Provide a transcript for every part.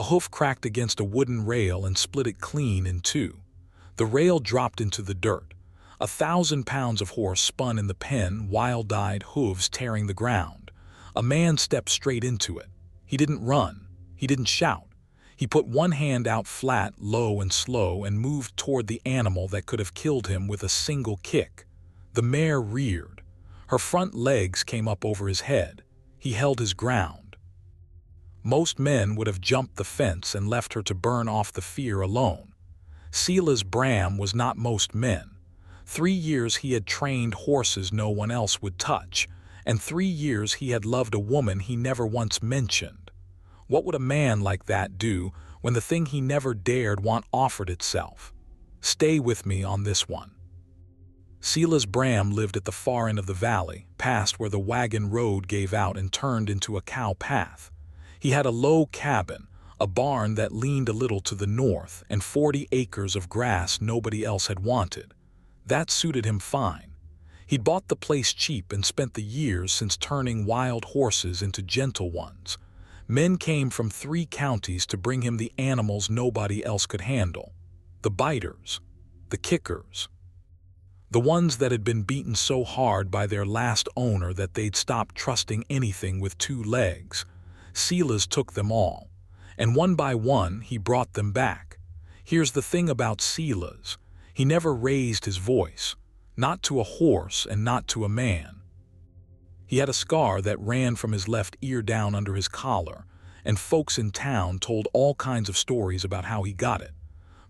A hoof cracked against a wooden rail and split it clean in two. The rail dropped into the dirt. 1,000 pounds of horse spun in the pen, wild-eyed hooves tearing the ground. A man stepped straight into it. He didn't run. He didn't shout. He put one hand out flat, low and slow, and moved toward the animal that could have killed him with a single kick. The mare reared. Her front legs came up over his head. He held his ground. Most men would have jumped the fence and left her to burn off the fear alone. Silas Bram was not most men. 3 years he had trained horses no one else would touch, and 3 years he had loved a woman he never once mentioned. What would a man like that do when the thing he never dared want offered itself? Stay with me on this one. Silas Bram lived at the far end of the valley, past where the wagon road gave out and turned into a cow path. He had a low cabin, a barn that leaned a little to the north, and 40 acres of grass nobody else had wanted. That suited him fine. He'd bought the place cheap and spent the years since turning wild horses into gentle ones. Men came from 3 counties to bring him the animals nobody else could handle. The biters, the kickers, the ones that had been beaten so hard by their last owner that they'd stopped trusting anything with 2 legs. Silas took them all, and one by one he brought them back. Here's the thing about Silas. He never raised his voice, not to a horse and not to a man. He had a scar that ran from his left ear down under his collar, and folks in town told all kinds of stories about how he got it.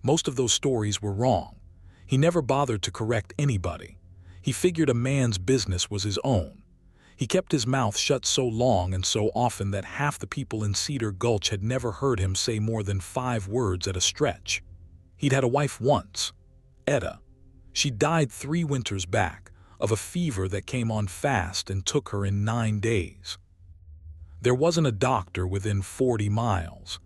Most of those stories were wrong. He never bothered to correct anybody. He figured a man's business was his own. He kept his mouth shut so long and so often that half the people in Cedar Gulch had never heard him say more than 5 words at a stretch. He'd had a wife once, Etta. She died 3 winters back, of a fever that came on fast and took her in 9 days. There wasn't a doctor within 40 miles.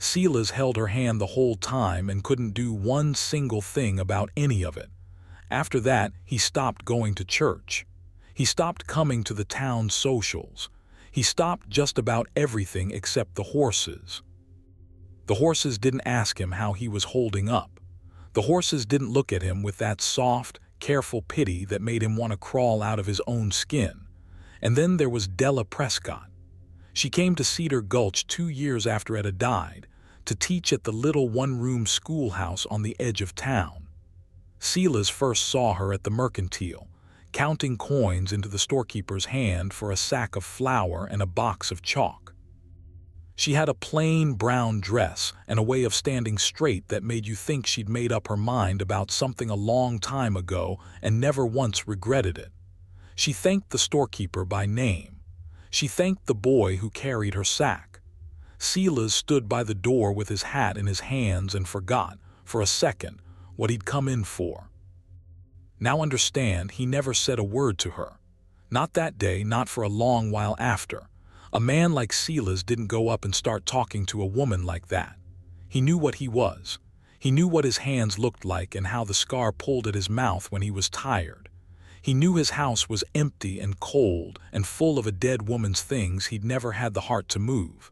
Silas held her hand the whole time and couldn't do one single thing about any of it. After that, he stopped going to church. He stopped coming to the town socials. He stopped just about everything except the horses. The horses didn't ask him how he was holding up. The horses didn't look at him with that soft, careful pity that made him want to crawl out of his own skin. And then there was Della Prescott. She came to Cedar Gulch 2 years after Etta died, to teach at the little one-room schoolhouse on the edge of town. Silas first saw her at the mercantile, counting coins into the storekeeper's hand for a sack of flour and a box of chalk. She had a plain brown dress and a way of standing straight that made you think she'd made up her mind about something a long time ago and never once regretted it. She thanked the storekeeper by name. She thanked the boy who carried her sack. Silas stood by the door with his hat in his hands and forgot, for a second, what he'd come in for. Now understand, he never said a word to her. Not that day, not for a long while after. A man like Silas didn't go up and start talking to a woman like that. He knew what he was. He knew what his hands looked like and how the scar pulled at his mouth when he was tired. He knew his house was empty and cold and full of a dead woman's things he'd never had the heart to move.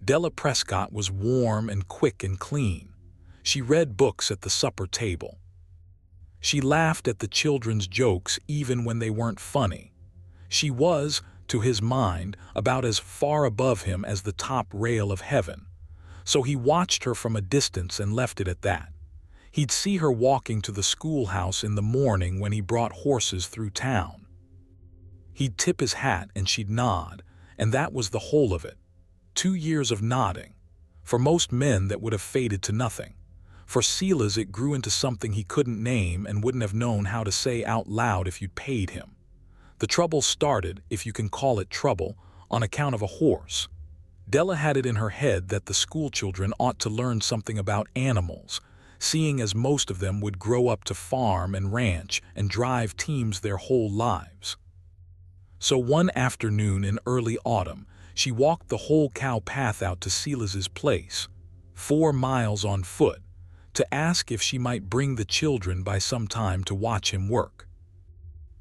Della Prescott was warm and quick and clean. She read books at the supper table. She laughed at the children's jokes even when they weren't funny. She was, to his mind, about as far above him as the top rail of heaven. So he watched her from a distance and left it at that. He'd see her walking to the schoolhouse in the morning when he brought horses through town. He'd tip his hat and she'd nod, and that was the whole of it. 2 years of nodding. For most men that would have faded to nothing. For Silas it grew into something he couldn't name and wouldn't have known how to say out loud if you'd paid him. The trouble started, if you can call it trouble, on account of a horse. Della had it in her head that the schoolchildren ought to learn something about animals, seeing as most of them would grow up to farm and ranch and drive teams their whole lives. So one afternoon in early autumn, she walked the whole cow path out to Silas's place, 4 miles on foot, to ask if she might bring the children by some time to watch him work.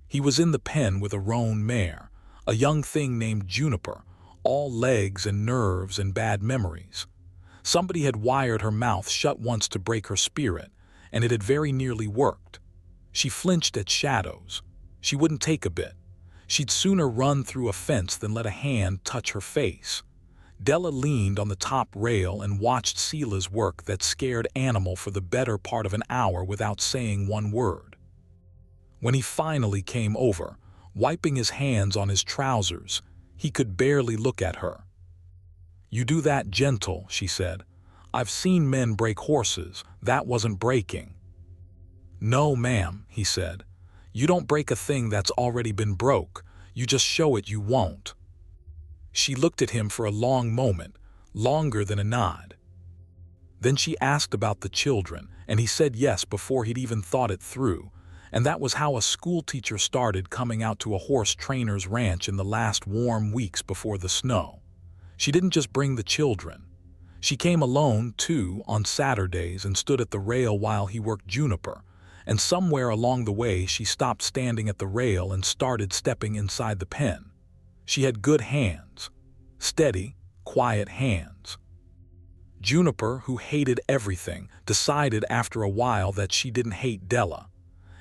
He was in the pen with a roan mare, a young thing named Juniper, all legs and nerves and bad memories. Somebody had wired her mouth shut once to break her spirit, and it had very nearly worked. She flinched at shadows. She wouldn't take a bit. She'd sooner run through a fence than let a hand touch her face. Della leaned on the top rail and watched Sela's work that scared Animal for the better part of an hour without saying one word. When he finally came over, wiping his hands on his trousers, he could barely look at her. "You do that gentle," she said. "I've seen men break horses. That wasn't breaking." "No, ma'am," he said. "You don't break a thing that's already been broke. You just show it you won't." She looked at him for a long moment, longer than a nod. Then she asked about the children, and he said yes before he'd even thought it through, and that was how a schoolteacher started coming out to a horse trainer's ranch in the last warm weeks before the snow. She didn't just bring the children. She came alone, too, on Saturdays and stood at the rail while he worked Juniper, and somewhere along the way she stopped standing at the rail and started stepping inside the pen. She had good hands. Steady, quiet hands. Juniper, who hated everything, decided after a while that she didn't hate Della.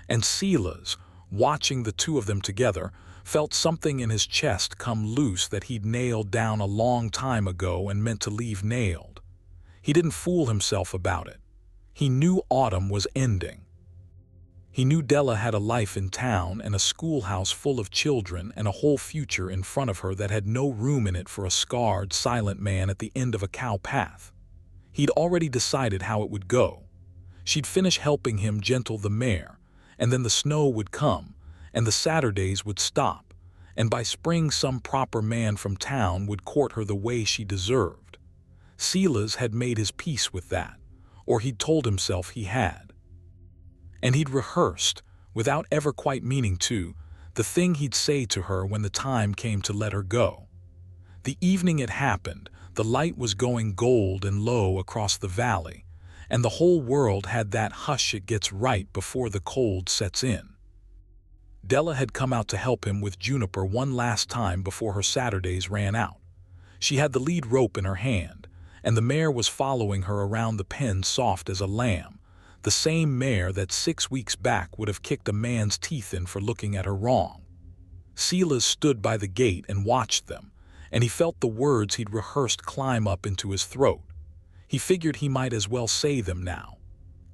And Silas, watching the two of them together, felt something in his chest come loose that he'd nailed down a long time ago and meant to leave nailed. He didn't fool himself about it. He knew autumn was ending. He knew Della had a life in town and a schoolhouse full of children and a whole future in front of her that had no room in it for a scarred, silent man at the end of a cow path. He'd already decided how it would go. She'd finish helping him gentle the mare, and then the snow would come, and the Saturdays would stop, and by spring some proper man from town would court her the way she deserved. Silas had made his peace with that, or he'd told himself he had. And he'd rehearsed, without ever quite meaning to, the thing he'd say to her when the time came to let her go. The evening it happened, the light was going gold and low across the valley, and the whole world had that hush it gets right before the cold sets in. Della had come out to help him with Juniper one last time before her Saturdays ran out. She had the lead rope in her hand, and the mare was following her around the pen soft as a lamb, the same mare that 6 weeks back would have kicked a man's teeth in for looking at her wrong. Silas stood by the gate and watched them, and he felt the words he'd rehearsed climb up into his throat. He figured he might as well say them now.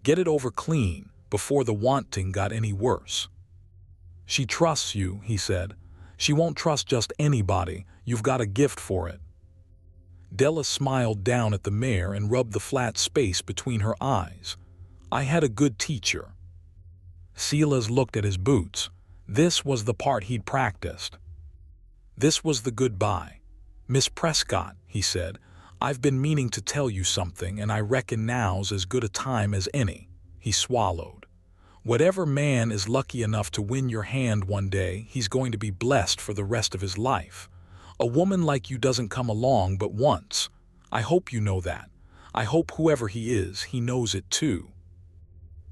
Get it over clean, before the wanting got any worse. "She trusts you," he said. "She won't trust just anybody. You've got a gift for it." Della smiled down at the mare and rubbed the flat space between her eyes. "I had a good teacher." Silas looked at his boots. This was the part he'd practiced. This was the goodbye. "Miss Prescott," he said, "I've been meaning to tell you something, and I reckon now's as good a time as any." He swallowed. "Whatever man is lucky enough to win your hand one day, he's going to be blessed for the rest of his life. A woman like you doesn't come along but once. I hope you know that. I hope whoever he is, he knows it too."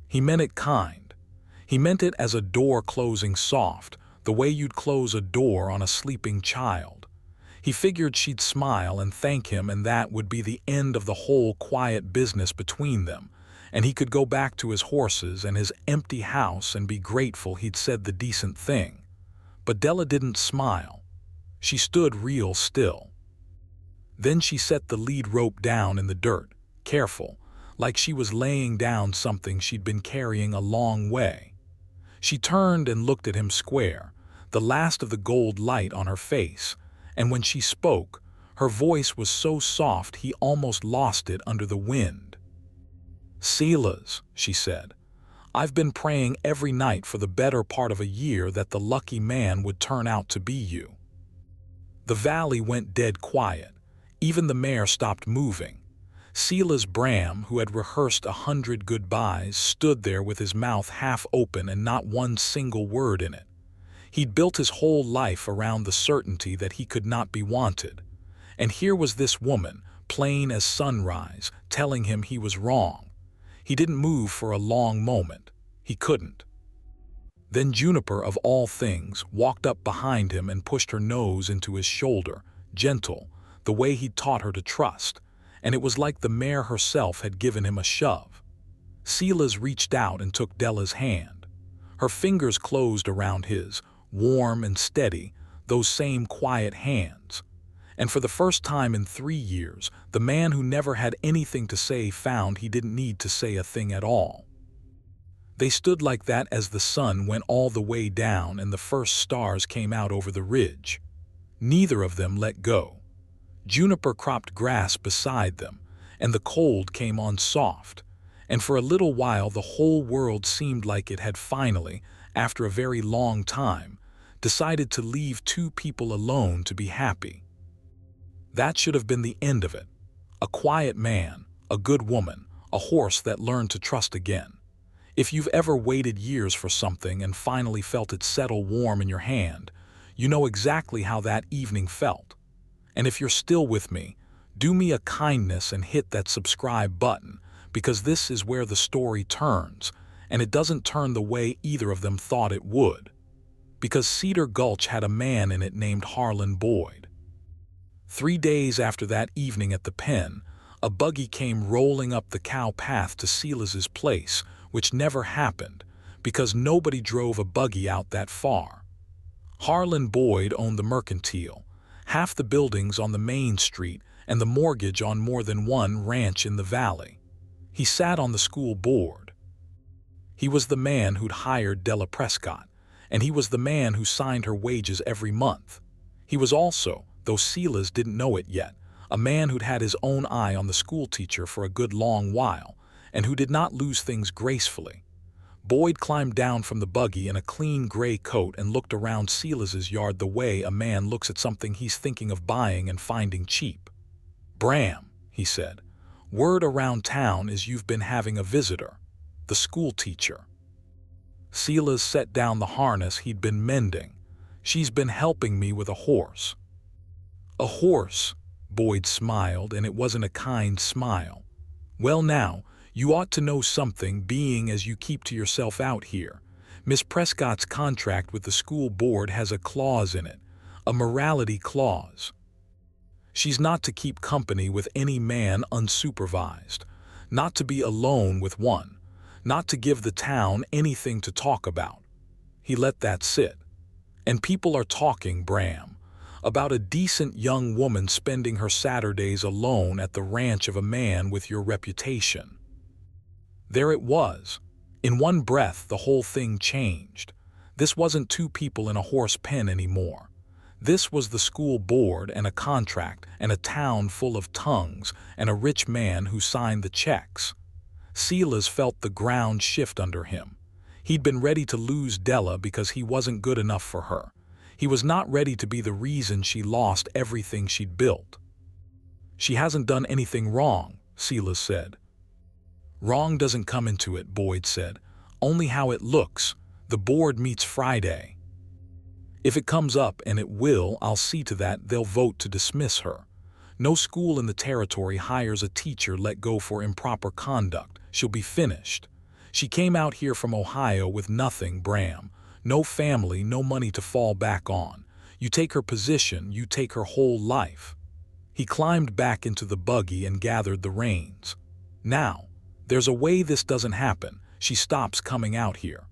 He meant it kind. He meant it as a door closing soft, the way you'd close a door on a sleeping child. He figured she'd smile and thank him, and that would be the end of the whole quiet business between them, and he could go back to his horses and his empty house and be grateful he'd said the decent thing. But Della didn't smile. She stood real still. Then she set the lead rope down in the dirt, careful, like she was laying down something she'd been carrying a long way. She turned and looked at him square, the last of the gold light on her face, and when she spoke, her voice was so soft he almost lost it under the wind. "Silas," she said, "I've been praying every night for the better part of a year that the lucky man would turn out to be you." The valley went dead quiet. Even the mare stopped moving. Silas Bram, who had rehearsed 100 goodbyes, stood there with his mouth half open and not one single word in it. He'd built his whole life around the certainty that he could not be wanted. And here was this woman, plain as sunrise, telling him he was wrong. He didn't move for a long moment. He couldn't. Then Juniper, of all things, walked up behind him and pushed her nose into his shoulder, gentle, the way he'd taught her to trust, and it was like the mare herself had given him a shove. Silas reached out and took Della's hand. Her fingers closed around his, warm and steady, those same quiet hands. And for the first time in 3 years, the man who never had anything to say found he didn't need to say a thing at all. They stood like that as the sun went all the way down and the first stars came out over the ridge. Neither of them let go. Juniper cropped grass beside them, and the cold came on soft, and for a little while the whole world seemed like it had finally, after a very long time, decided to leave two people alone to be happy. That should have been the end of it. A quiet man, a good woman, a horse that learned to trust again. If you've ever waited years for something and finally felt it settle warm in your hand, you know exactly how that evening felt. And if you're still with me, do me a kindness and hit that subscribe button, because this is where the story turns, and it doesn't turn the way either of them thought it would. Because Cedar Gulch had a man in it named Harlan Boyd. 3 days after that evening at the pen, a buggy came rolling up the cow path to Silas's place, which never happened, because nobody drove a buggy out that far. Harlan Boyd owned the mercantile, half the buildings on the main street, and the mortgage on more than one ranch in the valley. He sat on the school board. He was the man who'd hired Della Prescott, and he was the man who signed her wages every month. He was also, though Silas didn't know it yet, a man who'd had his own eye on the schoolteacher for a good long while, and who did not lose things gracefully. Boyd climbed down from the buggy in a clean gray coat and looked around Silas's yard the way a man looks at something he's thinking of buying and finding cheap. "Bram," he said, "word around town is you've been having a visitor, the schoolteacher." Silas set down the harness he'd been mending. "She's been helping me with a horse." "A horse?" Boyd smiled, and it wasn't a kind smile. "Well now, you ought to know something, being as you keep to yourself out here. Miss Prescott's contract with the school board has a clause in it, a morality clause. She's not to keep company with any man unsupervised, not to be alone with one, not to give the town anything to talk about." He let that sit. "And people are talking, Bram, about a decent young woman spending her Saturdays alone at the ranch of a man with your reputation." There it was. In one breath, the whole thing changed. This wasn't two people in a horse pen anymore. This was the school board and a contract and a town full of tongues and a rich man who signed the checks. Silas felt the ground shift under him. He'd been ready to lose Della because he wasn't good enough for her. He was not ready to be the reason she lost everything she'd built. "She hasn't done anything wrong," Silas said. "Wrong doesn't come into it," Boyd said. "Only how it looks. The board meets Friday. If it comes up, and it will, I'll see to that they'll vote to dismiss her. No school in the territory hires a teacher let go for improper conduct. She'll be finished. She came out here from Ohio with nothing, Bram. No family, no money to fall back on. You take her position, you take her whole life." He climbed back into the buggy and gathered the reins. "Now, there's a way this doesn't happen. She stops coming out here.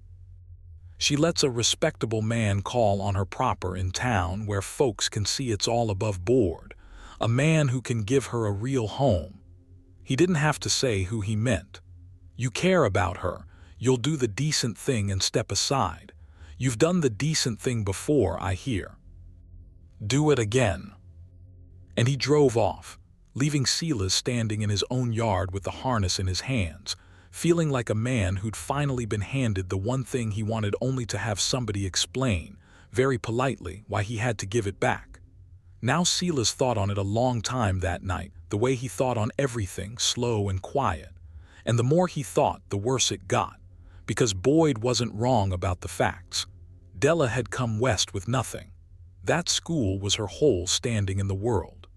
She lets a respectable man call on her proper in town where folks can see it's all above board, a man who can give her a real home." He didn't have to say who he meant. "You care about her. You'll do the decent thing and step aside. You've done the decent thing before, I hear. Do it again." And he drove off, leaving Silas standing in his own yard with the harness in his hands, feeling like a man who'd finally been handed the one thing he wanted only to have somebody explain, very politely, why he had to give it back. Now Silas thought on it a long time that night, the way he thought on everything, slow and quiet. And the more he thought, the worse it got, because Boyd wasn't wrong about the facts. Della had come west with nothing. That school was her whole standing in the world.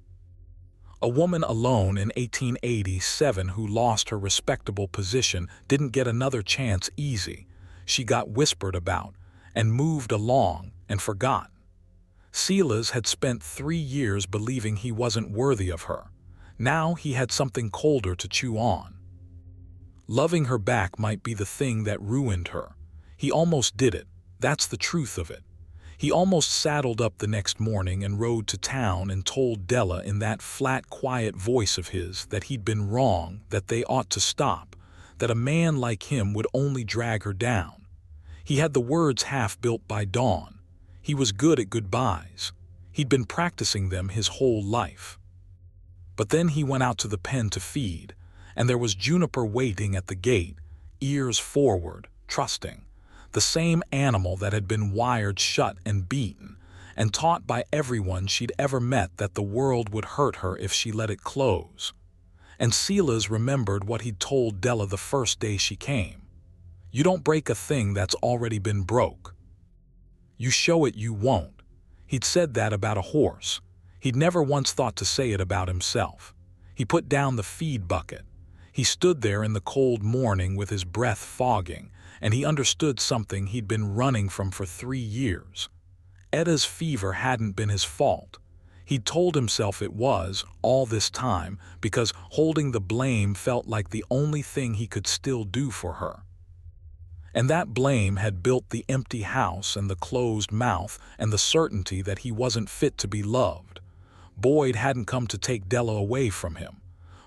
A woman alone in 1887 who lost her respectable position didn't get another chance easy. She got whispered about, and moved along, and forgotten. Silas had spent 3 years believing he wasn't worthy of her. Now he had something colder to chew on. Loving her back might be the thing that ruined her. He almost did it. That's the truth of it. He almost saddled up the next morning and rode to town and told Della in that flat, quiet voice of his that he'd been wrong, that they ought to stop, that a man like him would only drag her down. He had the words half built by dawn. He was good at goodbyes. He'd been practicing them his whole life. But then he went out to the pen to feed, and there was Juniper waiting at the gate, ears forward, trusting. The same animal that had been wired shut and beaten, and taught by everyone she'd ever met that the world would hurt her if she let it close. And Silas remembered what he'd told Della the first day she came. You don't break a thing that's already been broke. You show it you won't. He'd said that about a horse. He'd never once thought to say it about himself. He put down the feed bucket. He stood there in the cold morning with his breath fogging, and he understood something he'd been running from for 3 years. Etta's fever hadn't been his fault. He'd told himself it was, all this time, because holding the blame felt like the only thing he could still do for her. And that blame had built the empty house and the closed mouth and the certainty that he wasn't fit to be loved. Boyd hadn't come to take Della away from him.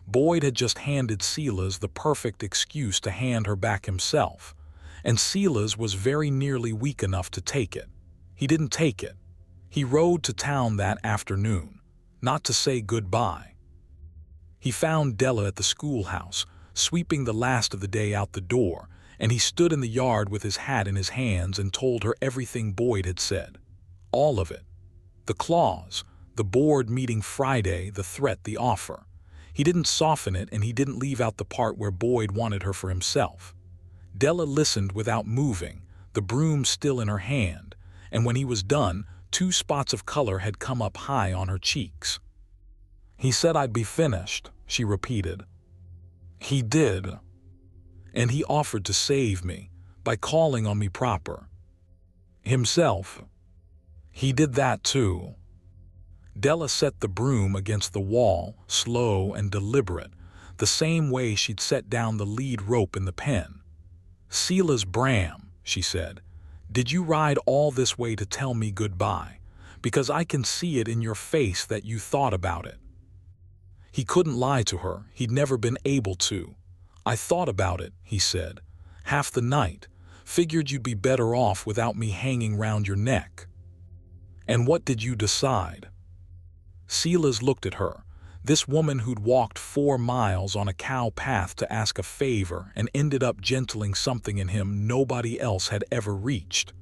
Boyd had just handed Silas the perfect excuse to hand her back himself, and Silas was very nearly weak enough to take it. He didn't take it. He rode to town that afternoon, not to say goodbye. He found Della at the schoolhouse, sweeping the last of the day out the door, and he stood in the yard with his hat in his hands and told her everything Boyd had said. All of it. The clause, the board meeting Friday, the threat, the offer. He didn't soften it, and he didn't leave out the part where Boyd wanted her for himself. Della listened without moving, the broom still in her hand, and when he was done, 2 spots of color had come up high on her cheeks. He said I'd be finished, she repeated. He did. And he offered to save me by calling on me proper. Himself. He did that too. Della set the broom against the wall, slow and deliberate, the same way she'd set down the lead rope in the pen. Silas Bram, she said, did you ride all this way to tell me goodbye? Because I can see it in your face that you thought about it. He couldn't lie to her. He'd never been able to. I thought about it, he said. Half the night. Figured you'd be better off without me hanging round your neck. And what did you decide? Silas looked at her, this woman who'd walked 4 miles on a cow path to ask a favor and ended up gentling something in him nobody else had ever reached.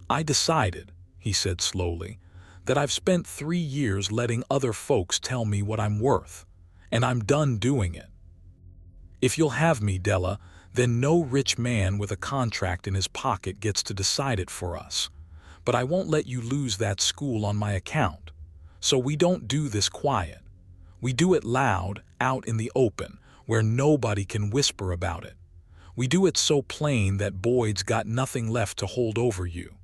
I decided, he said slowly, that I've spent 3 years letting other folks tell me what I'm worth, and I'm done doing it. If you'll have me, Della, then no rich man with a contract in his pocket gets to decide it for us. But I won't let you lose that school on my account. So we don't do this quiet. We do it loud, out in the open, where nobody can whisper about it. We do it so plain that Boyd's got nothing left to hold over you.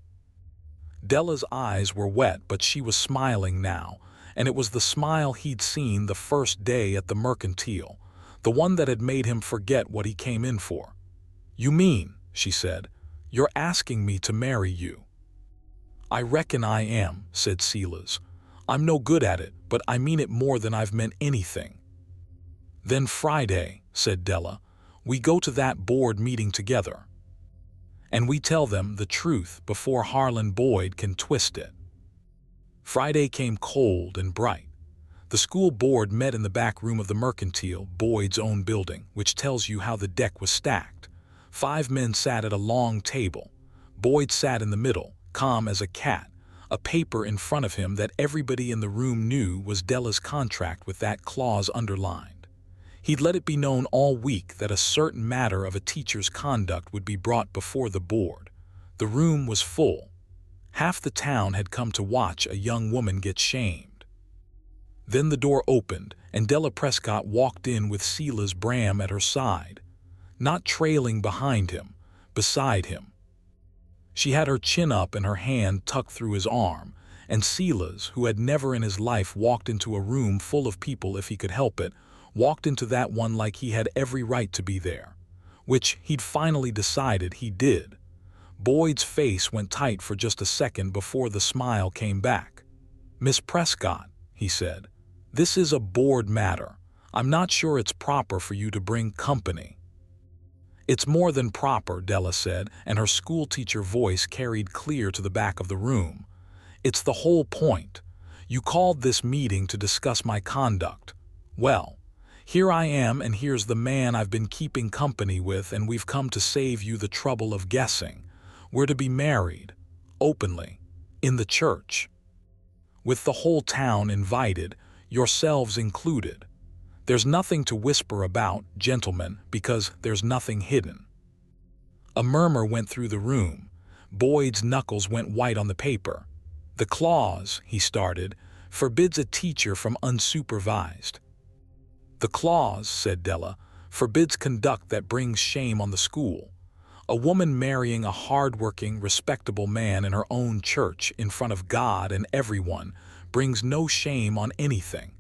Della's eyes were wet, but she was smiling now, and it was the smile he'd seen the first day at the Mercantile, the one that had made him forget what he came in for. You mean, she said, you're asking me to marry you? I reckon I am, said Silas. I'm no good at it, but I mean it more than I've meant anything. Then Friday, said Della, we go to that board meeting together. And we tell them the truth before Harlan Boyd can twist it. Friday came cold and bright. The school board met in the back room of the Mercantile, Boyd's own building, which tells you how the deck was stacked. 5 men sat at a long table. Boyd sat in the middle, calm as a cat, a paper in front of him that everybody in the room knew was Della's contract with that clause underlined. He'd let it be known all week that a certain matter of a teacher's conduct would be brought before the board. The room was full. Half the town had come to watch a young woman get shamed. Then the door opened, and Della Prescott walked in with Silas Bram at her side, not trailing behind him, beside him. She had her chin up and her hand tucked through his arm, and Silas, who had never in his life walked into a room full of people if he could help it, walked into that one like he had every right to be there. Which he'd finally decided he did. Boyd's face went tight for just a second before the smile came back. "Miss Prescott," he said, "this is a board matter. I'm not sure it's proper for you to bring company." "It's more than proper," Della said, and her schoolteacher voice carried clear to the back of the room. "It's the whole point. You called this meeting to discuss my conduct. Well, here I am, and here's the man I've been keeping company with, and we've come to save you the trouble of guessing. We're to be married, openly, in the church. With the whole town invited, yourselves included. There's nothing to whisper about, gentlemen, because there's nothing hidden." A murmur went through the room. Boyd's knuckles went white on the paper. "The clause," he started, "forbids a teacher from unsupervised." "The clause," said Della, "forbids conduct that brings shame on the school. A woman marrying a hard-working, respectable man in her own church in front of God and everyone brings no shame on anything.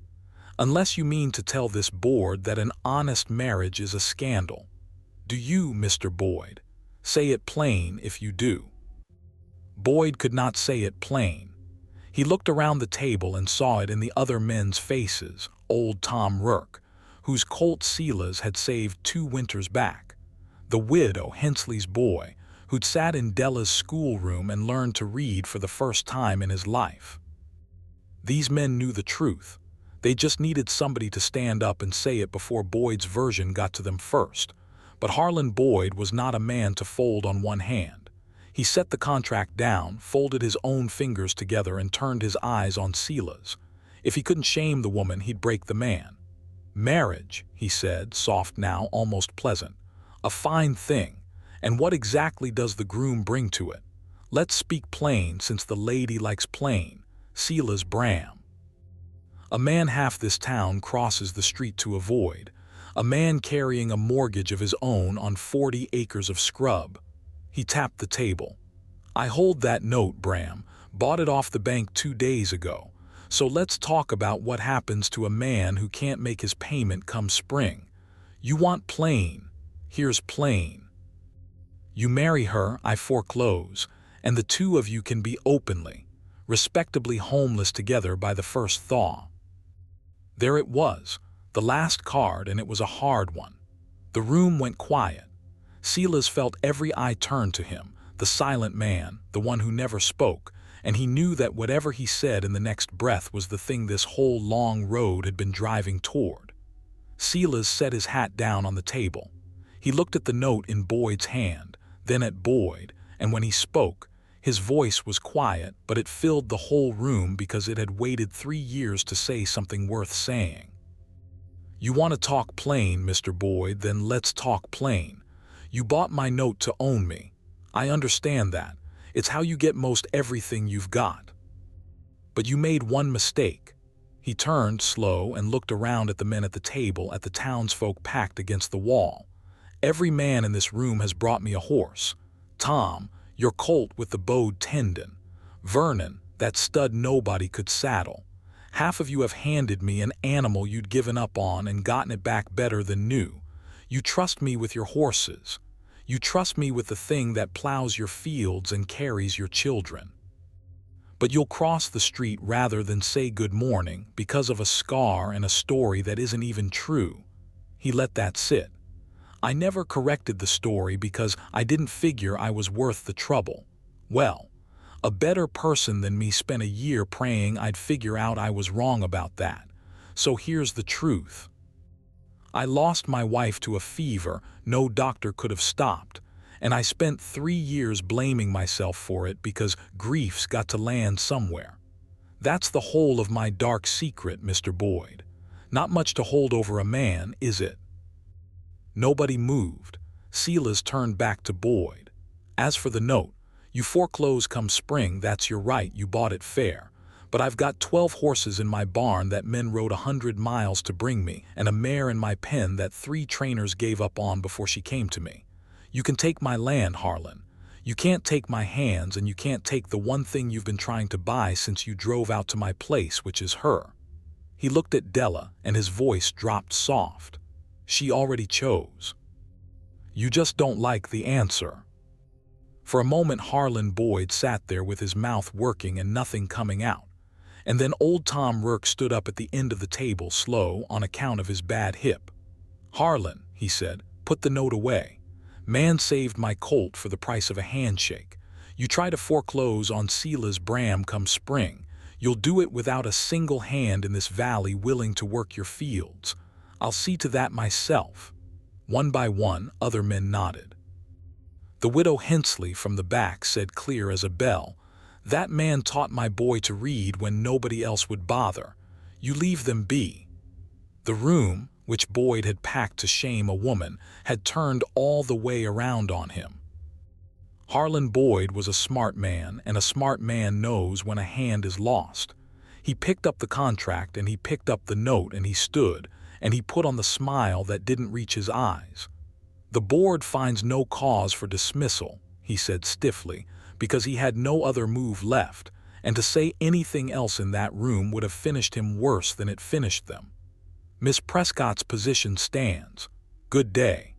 Unless you mean to tell this board that an honest marriage is a scandal. Do you, Mr. Boyd? Say it plain if you do." Boyd could not say it plain. He looked around the table and saw it in the other men's faces. Old Tom Rourke, whose colt Silas had saved 2 winters back. The widow Hensley's boy, who'd sat in Della's schoolroom and learned to read for the first time in his life. These men knew the truth. They just needed somebody to stand up and say it before Boyd's version got to them first. But Harlan Boyd was not a man to fold on one hand. He set the contract down, folded his own fingers together, and turned his eyes on Silas. If he couldn't shame the woman, he'd break the man. "Marriage," he said, soft now, almost pleasant. "A fine thing. And what exactly does the groom bring to it? Let's speak plain, since the lady likes plain. Silas Bram. A man half this town crosses the street to avoid. A man carrying a mortgage of his own on 40 acres of scrub." He tapped the table. "I hold that note, Bram. Bought it off the bank 2 days ago. So let's talk about what happens to a man who can't make his payment come spring. You want plain. Here's plain. You marry her, I foreclose, and the 2 of you can be openly, respectably homeless together by the first thaw." There it was, the last card, and it was a hard one. The room went quiet. Silas felt every eye turned to him, the silent man, the one who never spoke, and he knew that whatever he said in the next breath was the thing this whole long road had been driving toward. Silas set his hat down on the table. He looked at the note in Boyd's hand, then at Boyd, and when he spoke, his voice was quiet, but it filled the whole room because it had waited 3 years to say something worth saying. "You want to talk plain, Mr. Boyd, then let's talk plain. You bought my note to own me. I understand that. It's how you get most everything you've got. But you made one mistake." He turned slow and looked around at the men at the table, at the townsfolk packed against the wall. "Every man in this room has brought me a horse. Tom, your colt with the bowed tendon. Vernon, that stud nobody could saddle. Half of you have handed me an animal you'd given up on and gotten it back better than new. You trust me with your horses. You trust me with the thing that plows your fields and carries your children. But you'll cross the street rather than say good morning because of a scar and a story that isn't even true." He let that sit. "I never corrected the story because I didn't figure I was worth the trouble. Well, a better person than me spent a year praying I'd figure out I was wrong about that. So here's the truth. I lost my wife to a fever no doctor could have stopped, and I spent 3 years blaming myself for it because grief's got to land somewhere. That's the whole of my dark secret, Mr. Boyd. Not much to hold over a man, is it?" Nobody moved. Silas turned back to Boyd. "As for the note, you foreclose come spring, that's your right, you bought it fair. But I've got 12 horses in my barn that men rode 100 miles to bring me, and a mare in my pen that 3 trainers gave up on before she came to me. You can take my land, Harlan. You can't take my hands, and you can't take the one thing you've been trying to buy since you drove out to my place, which is her." He looked at Della, and his voice dropped soft. "She already chose. You just don't like the answer." For a moment Harlan Boyd sat there with his mouth working and nothing coming out. And then old Tom Rourke stood up at the end of the table, slow on account of his bad hip. "Harlan," he said, "put the note away. Man saved my colt for the price of a handshake. You try to foreclose on Sela's Bram come spring. You'll do it without a single hand in this valley willing to work your fields. I'll see to that myself." One by one, other men nodded. The widow Hensley from the back said clear as a bell, "That man taught my boy to read when nobody else would bother. You leave them be." The room, which Boyd had packed to shame a woman, had turned all the way around on him. Harlan Boyd was a smart man, and a smart man knows when a hand is lost. He picked up the contract, and he picked up the note, and he stood, and he put on the smile that didn't reach his eyes. "The board finds no cause for dismissal," he said stiffly, because he had no other move left, and to say anything else in that room would have finished him worse than it finished them. "Miss Prescott's position stands. Good day."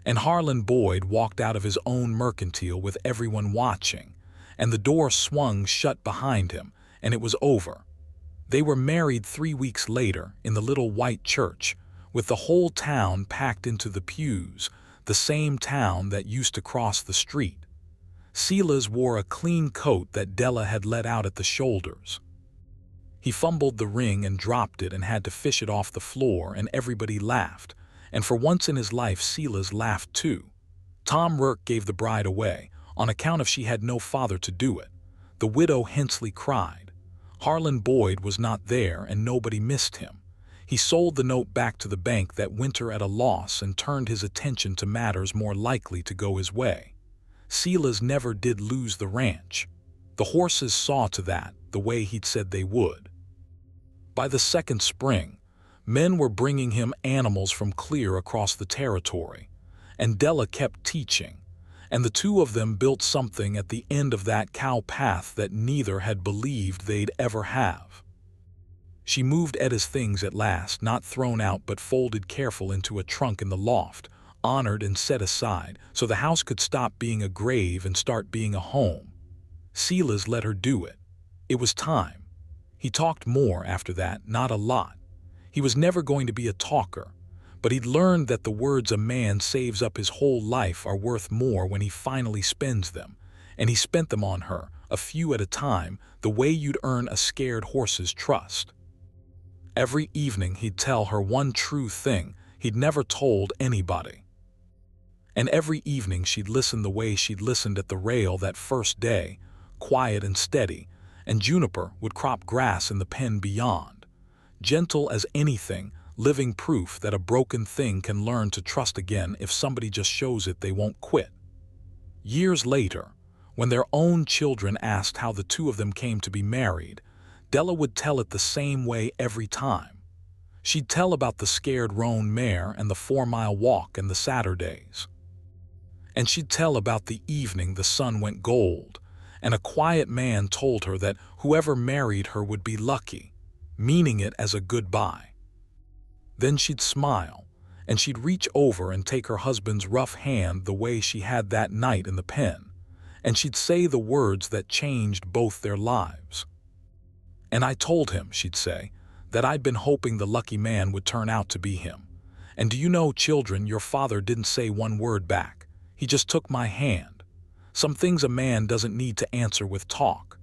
And Harlan Boyd walked out of his own mercantile with everyone watching, and the door swung shut behind him, and it was over. They were married 3 weeks later in the little white church, with the whole town packed into the pews, the same town that used to cross the street. Silas wore a clean coat that Della had let out at the shoulders. He fumbled the ring and dropped it and had to fish it off the floor, and everybody laughed, and for once in his life Silas laughed too. Tom Rourke gave the bride away, on account of she had no father to do it. The widow Hensley cried. Harlan Boyd was not there, and nobody missed him. He sold the note back to the bank that winter at a loss and turned his attention to matters more likely to go his way. Silas never did lose the ranch. The horses saw to that, the way he'd said they would. By the second spring, men were bringing him animals from clear across the territory, and Della kept teaching, and the two of them built something at the end of that cow path that neither had believed they'd ever have. She moved Etta's things at last, not thrown out but folded careful into a trunk in the loft, honored and set aside, so the house could stop being a grave and start being a home. Silas let her do it. It was time. He talked more after that, not a lot. He was never going to be a talker, but he'd learned that the words a man saves up his whole life are worth more when he finally spends them, and he spent them on her, a few at a time, the way you'd earn a scared horse's trust. Every evening he'd tell her one true thing he'd never told anybody. And every evening she'd listen the way she'd listened at the rail that first day, quiet and steady, and Juniper would crop grass in the pen beyond. Gentle as anything, living proof that a broken thing can learn to trust again if somebody just shows it they won't quit. Years later, when their own children asked how the two of them came to be married, Della would tell it the same way every time. She'd tell about the scared roan mare and the 4-mile walk and the Saturdays. And she'd tell about the evening the sun went gold, and a quiet man told her that whoever married her would be lucky, meaning it as a goodbye. Then she'd smile, and she'd reach over and take her husband's rough hand the way she had that night in the pen, and she'd say the words that changed both their lives. "And I told him," she'd say, "that I'd been hoping the lucky man would turn out to be him. And do you know, children, your father didn't say one word back. He just took my hand. Some things a man doesn't need to answer with talk."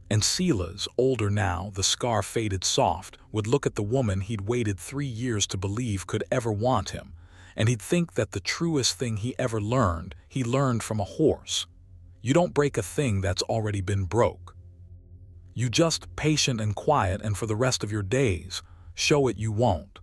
And Silas, older now, the scar faded soft, would look at the woman he'd waited 3 years to believe could ever want him, and he'd think that the truest thing he ever learned, he learned from a horse. You don't break a thing that's already been broke. You just, patient and quiet, and for the rest of your days, show it you won't.